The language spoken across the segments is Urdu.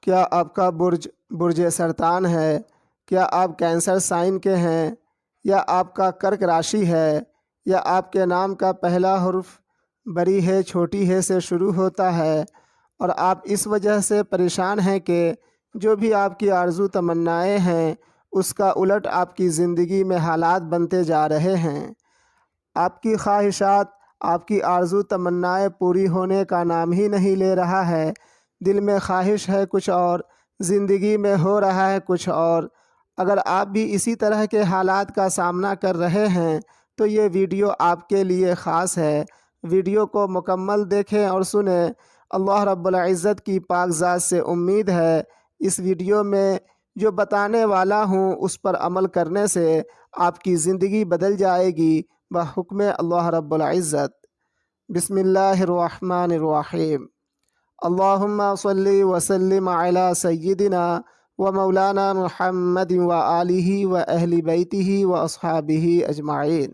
کیا آپ کا برج سرطان ہے؟ کیا آپ کینسر سائن کے ہیں؟ یا آپ کا کرک راشی ہے؟ یا آپ کے نام کا پہلا حرف بڑی ہے چھوٹی ہے سے شروع ہوتا ہے اور آپ اس وجہ سے پریشان ہیں کہ جو بھی آپ کی آرزو تمنائیں ہیں اس کا الٹ آپ کی زندگی میں حالات بنتے جا رہے ہیں؟ آپ کی خواہشات، آپ کی آرزو تمنائیں پوری ہونے کا نام ہی نہیں لے رہا ہے۔ دل میں خواہش ہے کچھ اور، زندگی میں ہو رہا ہے کچھ اور۔ اگر آپ بھی اسی طرح کے حالات کا سامنا کر رہے ہیں تو یہ ویڈیو آپ کے لیے خاص ہے۔ ویڈیو کو مکمل دیکھیں اور سنیں۔ اللہ رب العزت کی پاک ذات سے امید ہے اس ویڈیو میں جو بتانے والا ہوں اس پر عمل کرنے سے آپ کی زندگی بدل جائے گی بحکم اللہ رب العزت۔ بسم اللہ الرحمن الرحیم۔ اللہم صلی وسلم علی سیدنا و مولانا محمد و آلہ و اہل بیتہ و اصحابہ اجمعین۔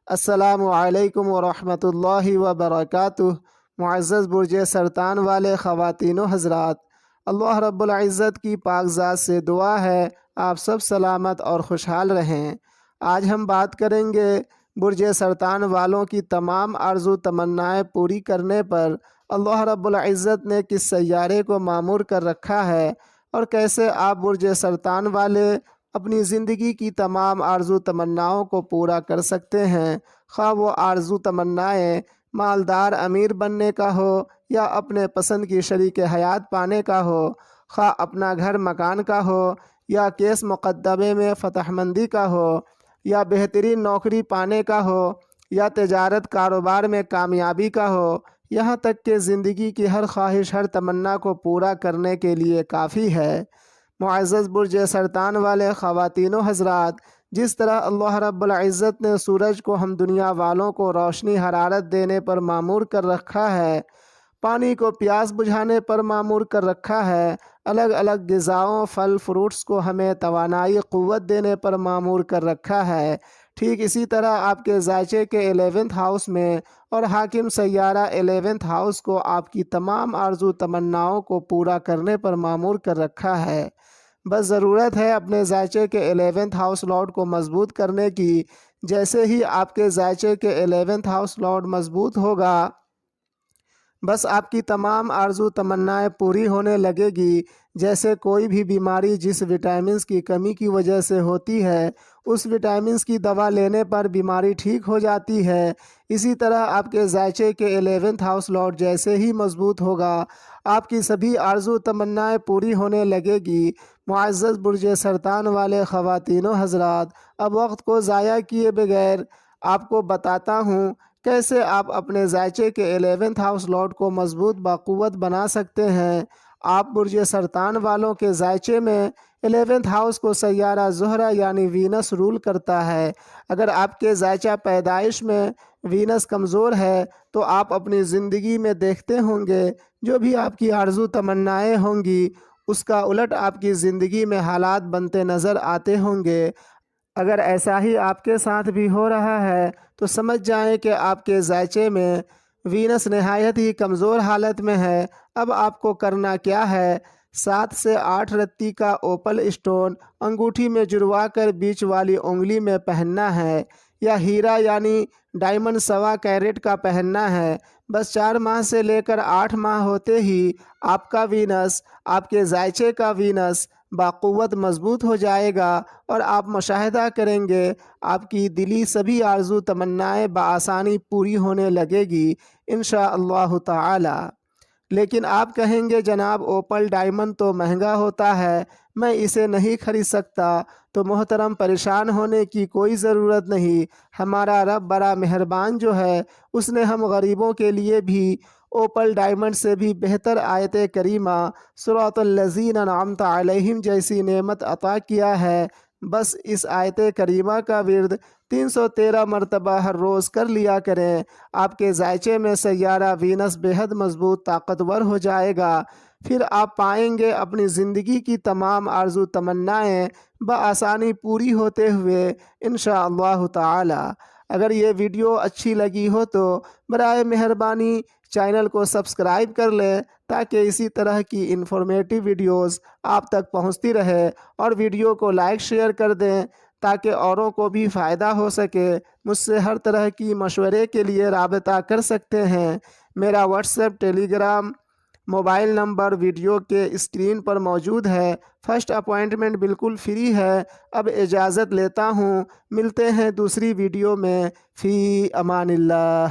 السلام علیکم ورحمۃ اللہ وبرکاتہ۔ معزز برج سرطان والے خواتین و حضرات، اللہ رب العزت کی پاک ذات سے دعا ہے آپ سب سلامت اور خوشحال رہیں۔ آج ہم بات کریں گے برج سرطان والوں کی تمام آرزو تمنائیں پوری کرنے پر اللہ رب العزت نے کس سیارے کو مامور کر رکھا ہے اور کیسے آپ برج سرطان والے اپنی زندگی کی تمام آرزو تمناؤں کو پورا کر سکتے ہیں، خواہ وہ آرزو تمنائیں مالدار امیر بننے کا ہو یا اپنے پسند کی شریک حیات پانے کا ہو، خواہ اپنا گھر مکان کا ہو یا کیس مقدمے میں فتح مندی کا ہو، یا بہترین نوکری پانے کا ہو یا تجارت کاروبار میں کامیابی کا ہو، یہاں تک کہ زندگی کی ہر خواہش ہر تمنا کو پورا کرنے کے لیے کافی ہے۔ معزز برج سرطان والے خواتین و حضرات، جس طرح اللہ رب العزت نے سورج کو ہم دنیا والوں کو روشنی حرارت دینے پر مامور کر رکھا ہے، پانی کو پیاس بجھانے پر مامور کر رکھا ہے، الگ الگ غذاؤں پھل فروٹس کو ہمیں توانائی قوت دینے پر مامور کر رکھا ہے، ٹھیک اسی طرح آپ کے ذائچے کے 11ویں ہاؤس میں اور حاکم سیارہ 11ویں ہاؤس کو آپ کی تمام آرزو تمناؤں کو پورا کرنے پر مامور کر رکھا ہے۔ بس ضرورت ہے اپنے ذائچے کے 11ویں ہاؤس لارڈ کو مضبوط کرنے کی۔ جیسے ہی آپ کے ذائچے کے 11ویں ہاؤس لارڈ مضبوط ہوگا، بس آپ کی تمام آرزو تمنائیں پوری ہونے لگے گی۔ جیسے کوئی بھی بیماری جس وٹامنس کی کمی کی وجہ سے ہوتی ہے، اس وٹامنس کی دوا لینے پر بیماری ٹھیک ہو جاتی ہے، اسی طرح آپ کے ذائچے کے 11ویں ہاؤس لارڈ جیسے ہی مضبوط ہوگا، آپ کی سبھی آرزو تمنائیں پوری ہونے لگے گی۔ معزز برج سرطان والے خواتین و حضرات، اب وقت کو ضائع کیے بغیر آپ کو بتاتا ہوں کیسے آپ اپنے ذائچے کے 11ویں ہاؤس لارڈ کو مضبوط باقوت بنا سکتے ہیں۔ آپ برج سرطان والوں کے ذائچے میں 11ویں ہاؤس کو سیارہ زہرہ یعنی وینس رول کرتا ہے۔ اگر آپ کے ذائچہ پیدائش میں وینس کمزور ہے تو آپ اپنی زندگی میں دیکھتے ہوں گے جو بھی آپ کی آرزو تمنائیں ہوں گی اس کا الٹ آپ کی زندگی میں حالات بنتے نظر آتے ہوں گے۔ اگر ایسا ہی آپ کے ساتھ بھی ہو رہا ہے تو سمجھ جائیں کہ آپ کے ذائچے میں وینس نہایت ہی کمزور حالت میں ہے۔ اب آپ کو کرنا کیا ہے؟ 7 سے 8 رتی کا اوپل اسٹون انگوٹھی میں جڑوا کر بیچ والی انگلی میں پہننا ہے، یا ہیرا یعنی ڈائمنڈ 1.25 کیرٹ کا پہننا ہے۔ بس 4 ماہ سے لے کر 8 ماہ ہوتے ہی آپ کا وینس، آپ کے ذائچے کا وینس باقوت مضبوط ہو جائے گا اور آپ مشاہدہ کریں گے آپ کی دلی سبھی آرزو تمنائیں بآسانی پوری ہونے لگے گی انشاءاللہ تعالی۔ لیکن آپ کہیں گے جناب اوپل ڈائمنڈ تو مہنگا ہوتا ہے، میں اسے نہیں خرید سکتا۔ تو محترم، پریشان ہونے کی کوئی ضرورت نہیں۔ ہمارا رب بڑا مہربان جو ہے اس نے ہم غریبوں کے لیے بھی اوپل ڈائمنڈ سے بھی بہتر آیت کریمہ صراط الذین انعمت علیہم جیسی نعمت عطا کیا ہے۔ بس اس آیت کریمہ کا ورد 313 مرتبہ ہر روز کر لیا کریں، آپ کے ذائچے میں سیارہ وینس بے حد مضبوط طاقتور ہو جائے گا۔ پھر آپ پائیں گے اپنی زندگی کی تمام آرزو تمنائیں بآسانی پوری ہوتے ہوئے انشاءاللہ تعالی۔ اگر یہ ویڈیو اچھی لگی ہو تو برائے مہربانی چینل کو سبسکرائب کر لیں تاکہ اسی طرح کی انفارمیٹو ویڈیوز آپ تک پہنچتی رہے، اور ویڈیو کو لائک شیئر کر دیں تاکہ اوروں کو بھی فائدہ ہو سکے۔ مجھ سے ہر طرح کی مشورے کے لیے رابطہ کر سکتے ہیں۔ میرا واٹس ایپ، ٹیلی گرام، موبائل نمبر ویڈیو کے اسکرین پر موجود ہے۔ فرسٹ اپوائنٹمنٹ بالکل فری ہے۔ اب اجازت لیتا ہوں، ملتے ہیں دوسری ویڈیو میں۔ فی امان اللہ۔